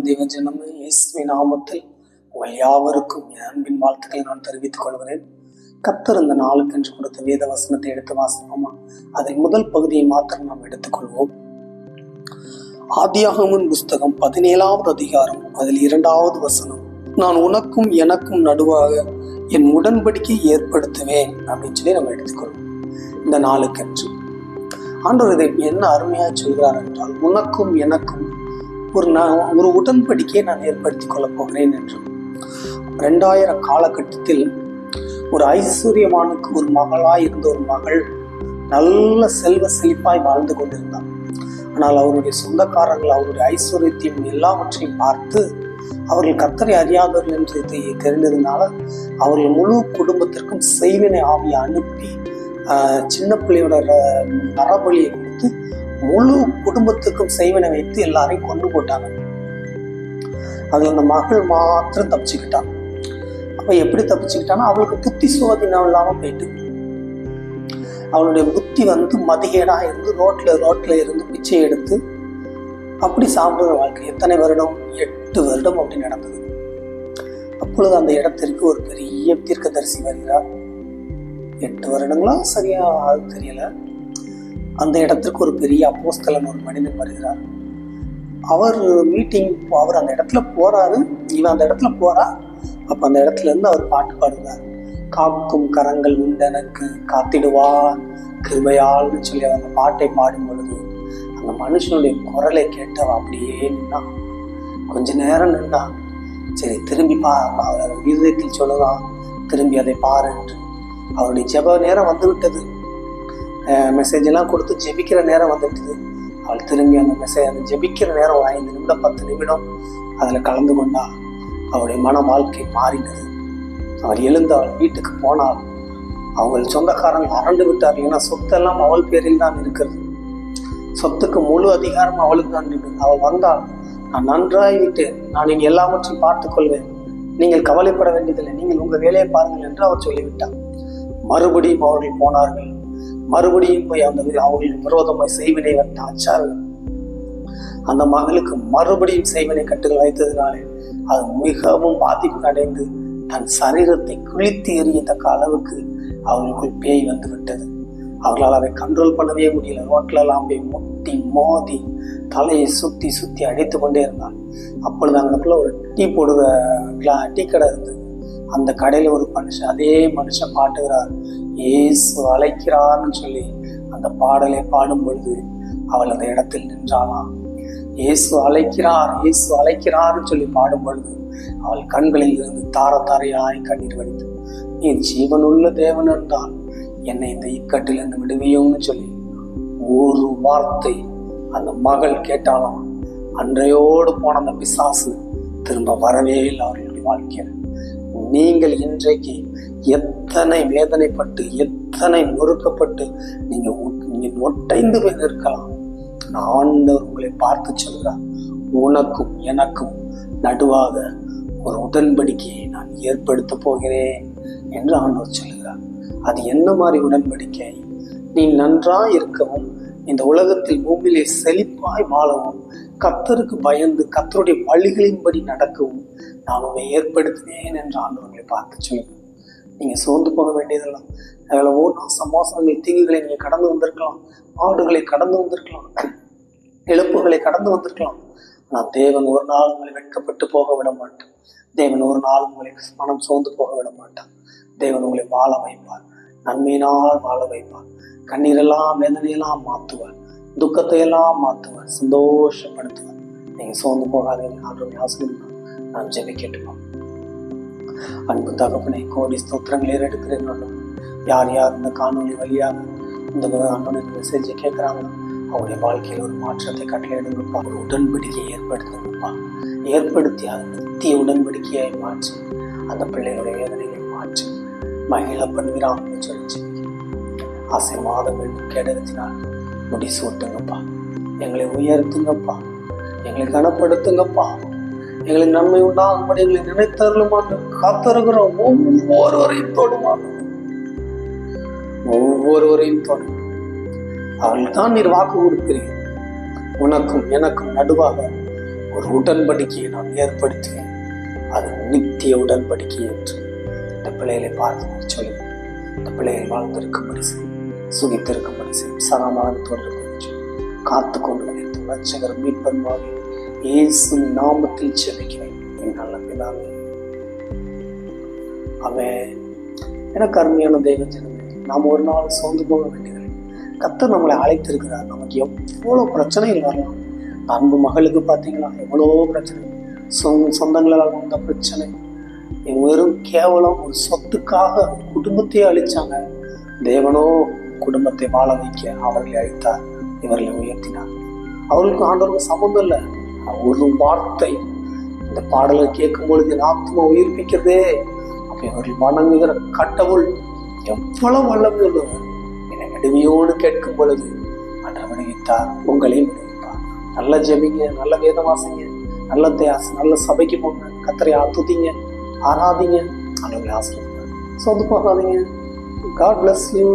தேவஜனமே, இயேசுவின் நாமத்தில் உங்கள் யாவருக்கும் என் அன்பின் வாழ்த்துக்களை நான் தெரிவித்துக் கொள்கிறேன். கர்த்தர் இந்த நாளுக்கென்று கொடுத்த வேத வசனத்தை எடுத்து வாசிப்போமா? அதில் முதல் பகுதியை மாத்திரம் நாம் எடுத்துக்கொள்வோம். ஆதியாகமம் புஸ்தகம் 17வது அதிகாரம், அதில் 2வது வசனம். நான் உனக்கும் எனக்கும் நடுவாக என் உடன்படிக்கை ஏற்படுத்துவேன் அப்படின்னு சொல்லி நம்ம எடுத்துக்கொள்வோம். இந்த நாளுக்கென்று ஆண்டவர் இதை என்ன அருமையாக சொல்கிறார் என்றால், உனக்கும் எனக்கும் ஒரு உடன்படிக்கையை நான் ஏற்படுத்திக் கொள்ளப் போகிறேன் என்று. 2000 காலகட்டத்தில் ஒரு ஐஸ்வர்யவானுக்கு ஒரு மகளாய் இருந்த ஒரு மகள் நல்ல செல்வ செழிப்பாய் வாழ்ந்து கொண்டிருந்தார். ஆனால் அவருடைய சொந்தக்காரர்கள் அவருடைய ஐஸ்வர்யத்தையும் எல்லாவற்றையும் பார்த்து அவர்கள் கர்த்தரை அறியாதவர்கள் என்று தெரிந்ததுனால அவர்கள் முழு குடும்பத்திற்கும் செய்வினை ஆவியை அனுப்பி சின்ன பிள்ளையோட நரபலியை கொடுத்து முழு குடும்பத்துக்கும் செய்வனை வைத்து எல்லாரையும் கொண்டு போட்டாங்க. அதுல அந்த மகள் மாத்திரம் தப்பிச்சுக்கிட்டான். அப்ப எப்படி தப்பிச்சுக்கிட்டான்னா, அவளுக்கு புத்தி சுவாதீனம் இல்லாம போயிட்டு, அவளுடைய புத்தி மதிகேடா இருந்து ரோட்ல இருந்து பிச்சை எடுத்து அப்படி சாப்பிடுற வாழ்க்கை. எத்தனை வருடம்? 8 வருடம் அப்படி நடந்தது. அப்பொழுது அந்த இடத்திற்கு ஒரு பெரிய தீர்க்கதரிசி வருகிறார். 8 வருடங்களா சரியா அது தெரியல. அந்த இடத்திற்கு ஒரு பெரிய அப்போஸ்தலன் ஒரு மனிதன் வருகிறார். அவர் அந்த இடத்துல போறாரு, இவன் அந்த இடத்துல போறா. அப்ப அந்த இடத்துல இருந்து அவர் பாட்டு பாடுகிறார். காக்கும் கரங்கள் உண்டெனக்கு காத்திடுவார் கிருபையால்னு சொல்லி அந்த பாட்டை பாடும் பொழுது அந்த மனுஷனுடைய குரலை கேட்டவ அப்படியே நின்னா. கொஞ்ச நேரம் நின்னா. சரி திரும்பி இருதயத்தில் சொல்லலாம், திரும்பி அதை பாரு என்று. அவருடைய ஜெப நேரம் வந்து விட்டது. மெசேஜ் எல்லாம் கொடுத்து ஜெபிக்கிற நேரம் வந்துட்டது. அவள் திரும்பி அந்த ஜெபிக்கிற நேரம் ஒரு 5 நிமிடம் 10 நிமிடம் அதில் கலந்து கொண்டா. அவருடைய மன வாழ்க்கை மாறினது. அவர் எழுந்து அவள் வீட்டுக்கு போனாள். அவங்கள் சொந்தக்காரங்க அரண்டு விட்டார். ஏன்னா சொத்தெல்லாம் அவள் பேரில் தான் இருக்கிறது. சொத்துக்கு முழு அதிகாரம் அவளுக்கு தான் இருக்குது. அவள் வந்தாள். நான் நன்றாய் விட்டேன், நான் நீங்கள் எல்லாவற்றையும் பார்த்துக் கொள்வேன், நீங்கள் கவலைப்பட வேண்டியதில்லை, நீங்கள் உங்கள் வேலையை பாருங்கள் என்று அவர் சொல்லிவிட்டார். மறுபடியும் அவர்கள் போனார்கள். மறுபடியும் போய் அவர்களின் விரோதமாய் செய்வினை வச்சார்கள். அந்த மகளுக்கு மறுபடியும் செய்வினை கட்டுகள் வைத்ததினாலே அது மிகவும் பாதிப்பு அடைந்து தன் சரீரத்தை கிழித்து எறியத்தக்க அளவுக்கு அவர்களுக்குள் பேய் வந்து விட்டது. அவர்களால் அதை கண்ட்ரோல் பண்ணவே முடியல. ரோட்லெல்லாம் போய் முட்டி மோதி தலையை சுத்தி அடித்து கொண்டே இருந்தாள். அப்பொழுது அங்கக்குள்ள ஒரு டீ கடை இருந்தது. அந்த கடையில ஒரு மனுஷன், அதே மனுஷன் பாட்டுகிறார், இயேசு அழைக்கிறார்னு சொல்லி அந்த பாடலை பாடும் பொழுது அவள் அந்த இடத்தில் நின்றாளாம். இயேசு அழைக்கிறார்னு சொல்லி பாடும் பொழுது அவள் கண்களில் இருந்து தாரையாய் கண்ணீர் வடித்து, நீ ஜீவனுள்ள தேவன் என்றால் என்னை இந்த இக்கட்டிலிருந்து விடுவியோன்னு சொல்லி ஒரு வார்த்தை அந்த மகள் கேட்டாலும் அன்றையோடு போன அந்த பிசாசு திரும்ப வரவே இல்லை அவர்களுடைய வாழ்க்கையில். நீங்கள் இன்றைக்கு எத்தனை வேதனைப்பட்டு எத்தனை நொறுக்கப்பட்டு நீங்க ஒட்டைந்து போய் இருக்கலாம், ஆண்டவர் உங்களை பார்த்து சொல்கிறார், உனக்கும் எனக்கும் நடுவாக ஒரு உடன்படிக்கையை நான் ஏற்படுத்த போகிறேன் என்று ஆண்டவர் சொல்கிறார். அது என்ன மாதிரி உடன்படிக்கை? நீ நன்றாய் இருக்கவும், இந்த உலகத்தில் பூமியிலே செழிப்பாய் வாழவும், கர்த்தருக்கு பயந்து கர்த்தருடைய வழிகளின்படி நடக்கவும் நான் உங்களை ஏற்படுத்தினேன் என்று ஆண்டவர்களை பார்த்து சொல்லுங்க. நீங்க சோர்ந்து போக வேண்டியதெல்லாம் எவ்வளவோ சமோசங்கள் தீங்குகளை நீங்க கடந்து வந்திருக்கலாம், ஆடுகளை கடந்து வந்திருக்கலாம், இழப்புகளை கடந்து வந்திருக்கலாம். ஆனால் தேவன் ஒரு நாள் உங்களை வெட்கப்பட்டு போக விட மாட்டான். தேவன் ஒரு நாள் உங்களை மனம் சோர்ந்து போக விட மாட்டான். தேவன் உங்களை வாழ வைப்பார், நன்மையினால் வாழ வைப்பார். கண்ணீரெல்லாம் வேதனையெல்லாம் மாற்றுவார், துக்கத்தை எல்லாம் மாற்றுவார், சந்தோஷப்படுத்துவார். நீங்க சோர்ந்து போகாதீங்க. ஆண்டவரை ஆசீர்வதிப்பார். நான் ஜெபிக்கட்டுமா? அன்பு தகப்பனை, கோடி ஸ்தோத்திரங்கள் ஏறெடுக்கிறேன். யார் இந்த காணொலி வழியாக இந்த அன்பனுடைய மெசேஜை கேட்குறாங்க, அவங்களுடைய வாழ்க்கையில் ஒரு மாற்றத்தை கட்டளையிடுங்கப்பா. ஒரு உடன்படிக்கையை ஏற்படுத்துங்கப்பா. ஏற்படுத்தி அது நித்திய உடன்படிக்கையை மாற்றி அந்த பிள்ளைகளுடைய வேதனைகளை மாற்றி மகிழ பண்ணுகிறான்னு சொல்லி ஆசீர்வாதம் வேண்டும் கேடத்தினால் முடி சூட்டுங்கப்பா. எங்களை உயர்த்துங்கப்பா, எங்களை கனப்படுத்துங்கப்பா. எங்களுக்கு நன்மை உண்டாகும்படி எங்களை நினைத்தருளுமான்னு காத்திருக்கிற ஒவ்வொருவரையும் தொடுமான்னு, ஒவ்வொருவரையும் தொடும். அவர்கள் தான் நீர் வாக்கு கொடுக்கிறீர்கள். உனக்கும் எனக்கும் நடுவாக ஒரு உடன்படிக்கையை நான் ஏற்படுத்துவேன், அது நித்திய உடன்படிக்கை என்று இந்த பிள்ளைகளை பார்த்து சொல்லி இந்த பிள்ளைகள் வாழ்ந்திருக்கும்படி செய்யும், சுகித்திருக்கும்படி செய்யும், சமாதானத்தோடு காத்து கொண்டு வைத்து ரட்சகர் மீட்பன்மாவே இயேசு நாமத்தில் ஜெபிக்கிறேன் என் நல்ல பிதாவே. அவன் எனக்கு அருமையான தெய்வ ஜனமே, நாம் ஒரு நாள் சோர்ந்து போக வேண்டியதில்லை. கர்த்தர் நம்மளை அழைத்திருக்கிறார். நமக்கு எவ்வளோ பிரச்சனைகள் வரலாம். அன்பு மகளுக்கு பார்த்தீங்களா எவ்வளோ பிரச்சனை, சொந்தங்களால் வந்த பிரச்சனை, வெறும் கேவலம் ஒரு சொத்துக்காக குடும்பத்தையே அழிச்சாங்க. தேவனோ குடும்பத்தை வாழ வைக்க அவர்களை அழித்தார், இவர்களை உயர்த்தினார். அவர்களுக்கு ஆண்டவருக்கு சம்பந்தம் இல்லை. ஒரு வார்த்தை இந்த பாடலை கேட்கும் பொழுது என் ஆத்மா உயிர்ப்பிக்கிறதே. அப்ப இவர்கள் வணங்குகிற கடவுள் எவ்வளவு வல்லமை உள்ளவர். என்னை விடுவியோடு கேட்கும் பொழுது ஆண்டவர் விடுவித்தார், உங்களையும் விடுவிப்பார். நல்ல ஜெபிங்க, நல்ல வேதம் வாசிங்க, நல்ல சபைக்கு போங்க, கர்த்தரை துதிங்க, ஆராதிங்க, ஆண்டவரை ஆசீர்வதிங்க, சொந்து போகாதீங்க. God bless you.